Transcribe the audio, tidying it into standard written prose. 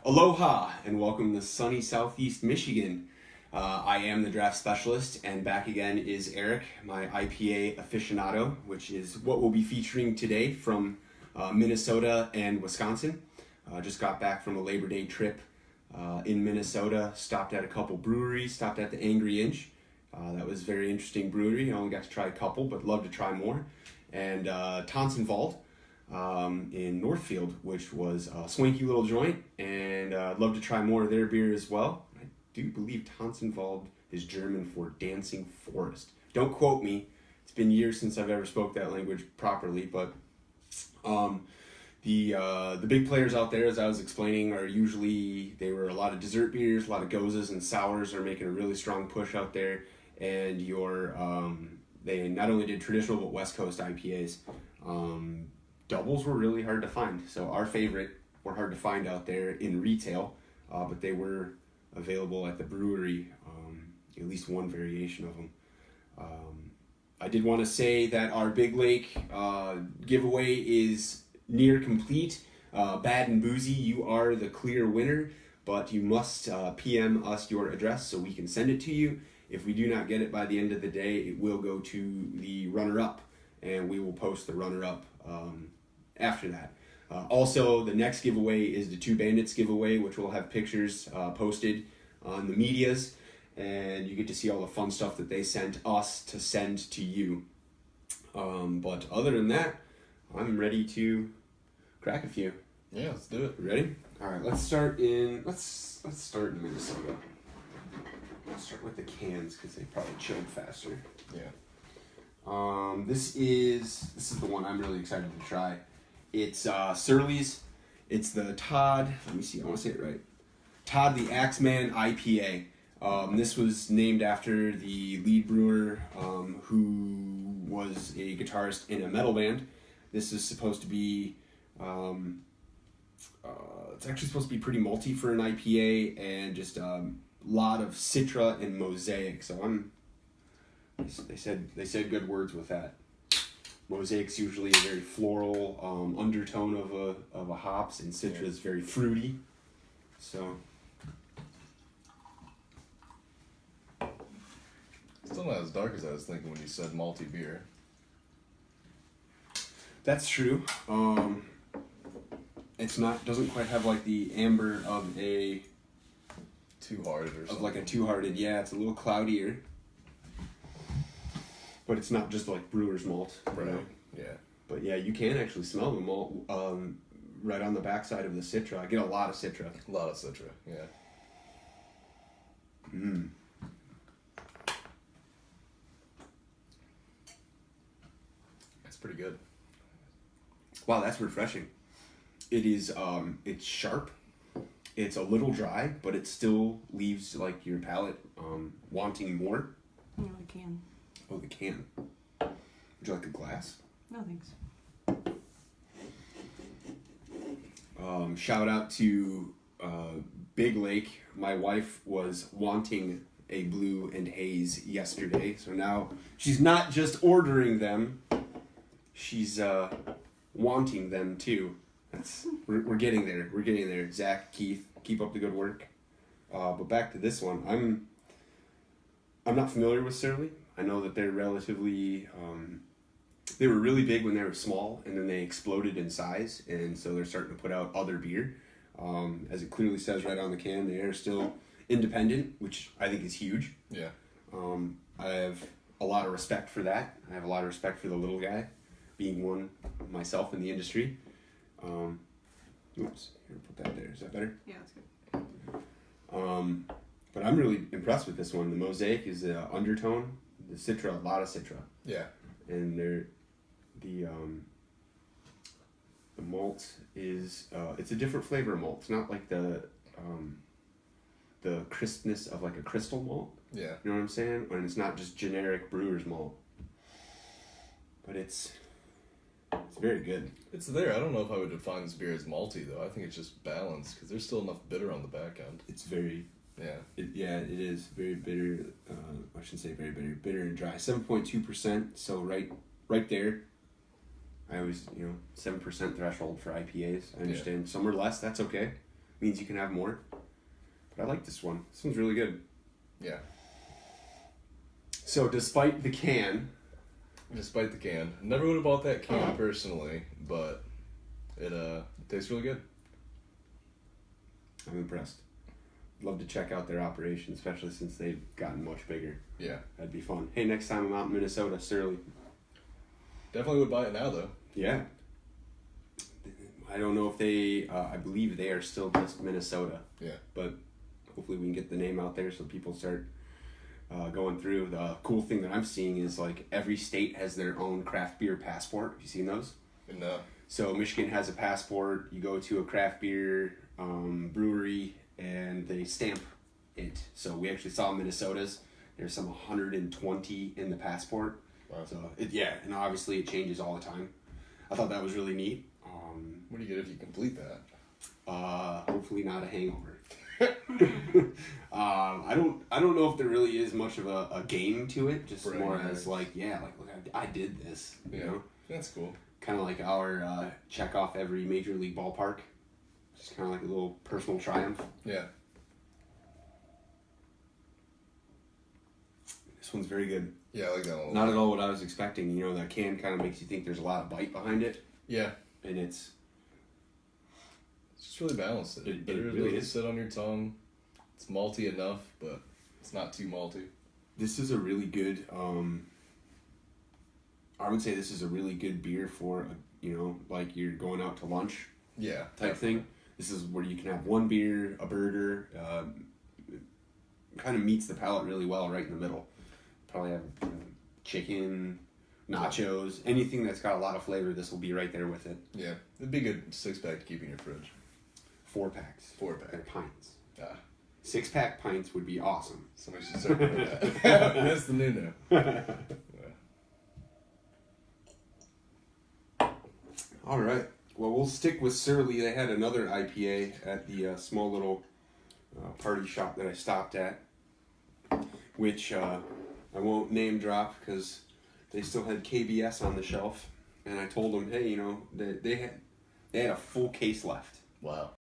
Aloha and welcome to sunny Southeast Michigan. I am the draft specialist, and back again is Eric, my IPA aficionado, which is what we'll be featuring today from Minnesota and Wisconsin. Just got back from a Labor Day trip in Minnesota, stopped at a couple breweries, stopped at the Angry Inch. That was a very interesting brewery. I only got to try a couple, but love to try more. And Tonsonwald in Northfield, which was a swanky little joint, and I'd love to try more of their beer as well. I do believe Tonsonwald is German for dancing forest. Don't quote me. It's been years since I've ever spoke that language properly, but the big players out there, as I was explaining, are usually, they were a lot of dessert beers, a lot of gozas and sours are making a really strong push out there, and they not only did traditional but West Coast IPAs. Doubles were really hard to find, so our favorite were hard to find out there in retail, but they were available at the brewery, at least one variation of them. I did want to say that our Big Lake giveaway is near complete. Bad and Boozy, you are the clear winner, but you must PM us your address so we can send it to you. If we do not get it by the end of the day, it will go to the runner-up, and we will post the runner-up after that. Also, the next giveaway is the Two Bandits giveaway, which will have pictures posted on the medias, and you get to see all the fun stuff that they sent us to send to you. But other than that, I'm ready to crack a few. Yeah, let's do it. Ready? All right, let's start in Minnesota. Let's start with the cans because they probably chilled faster. Yeah. This is the one I'm really excited to try. It's Surly's. It's the Todd. Let me see. I want to say it right. Todd the Axeman IPA. This was named after the lead brewer who was a guitarist in a metal band. This is supposed to be. It's actually supposed to be pretty malty for an IPA and just a lot of Citra and Mosaic. So They said good words with that. Mosaic's usually a very floral undertone of a hops, and Citra is very fruity. So Still not as dark as I was thinking when you said malty beer. that's true. It's doesn't quite have like the amber of a Two-hearted or something. of like a two-hearted. Yeah, it's a little cloudier. But it's not just like brewer's malt, Right. you know? Yeah. But yeah, you can actually smell the malt right on the backside of the Citra. I get a lot of Citra. A lot of Citra, yeah. Mm. That's pretty good. Wow, that's refreshing. It is. It's sharp. It's a little dry, but it still leaves like your palate wanting more. No, I can. Oh, the can. Would you like a glass? No, thanks. Shout out to Big Lake. My wife was wanting a blue and haze yesterday, so now she's not just ordering them; she's wanting them too. We're getting there. We're getting there. Zach, Keith, keep up the good work. But back to this one, I'm not familiar with Surly. I know that they're relatively, they were really big when they were small, and then they exploded in size, and so they're starting to put out other beer. As it clearly says right on the can, they are still independent, which I think is huge. Yeah. I have a lot of respect for that. I have a lot of respect for the little guy, being one myself in the industry. Oops, here, put that there. Is that better? Yeah, that's good. But I'm really impressed with this one. The Mosaic is the undertone. The Citra, a lot of Citra. Yeah. And the malt is it's a different flavor malt. It's not like the crispness of like a crystal malt. Yeah. You know what I'm saying? And it's not just generic brewer's malt. But it's very good. It's there. I don't know if I would define this beer as malty, though. I think it's just balanced, because there's still enough bitter on the back end. It's very... Yeah. It is very bitter. I shouldn't say very bitter. Bitter and dry. 7.2%. So right there. I always 7% threshold for IPAs. I understand. Some are less. That's okay. means you can have more. But I like this one. This one's really good. Yeah. So despite the can, never would have bought that can personally, but it tastes really good. I'm impressed. Love to check out their operation, especially since they've gotten much bigger. Yeah. That'd be fun. Hey, next time I'm out in Minnesota, Surly. Definitely would buy it now though. Yeah. I don't know if they, I believe they are still just Minnesota. Yeah. But hopefully we can get the name out there so people start going through. The cool thing that I'm seeing is like every state has their own craft beer passport. Have you seen those? No. So Michigan has a passport. You go to a craft beer brewery and they stamp it. So we actually saw Minnesota's. There's some 120 in the passport. Wow. So and obviously it changes all the time. I thought that was really neat. What do you get if you complete that? Hopefully not a hangover. I don't know if there really is much of a game to it. Just Right, more right. as like look, I did this. You know, That's cool. kind of like our check off every major league ballpark. Just kind of like a little personal triumph. Yeah. This one's very good. Yeah, I like that one. Not at all what I was expecting. You know, that can kind of makes you think there's a lot of bite behind it, Yeah. and it's It's just really balanced. It Bitter really doesn't is. sit on your tongue. It's malty enough, but it's not too malty. this is a really good. I would say this is a really good beer for like you're going out to lunch Yeah. type thing. This is where you can have one beer, a burger. Kind of meets the palate really well right in the middle. Probably have chicken, nachos, anything that's got a lot of flavor. This will be right there with it. Yeah. It'd be a good 6-pack to keep in your fridge. 4-packs. 4-pack. They're pints. Ah. 6-pack pints would be awesome. Somebody should start doing that. That's the new now. All right. Well, we'll stick with Surly. They had another IPA at the small little party shop that I stopped at, which I won't name drop because they still had KBS on the shelf, and I told them, hey, they had a full case left. Wow.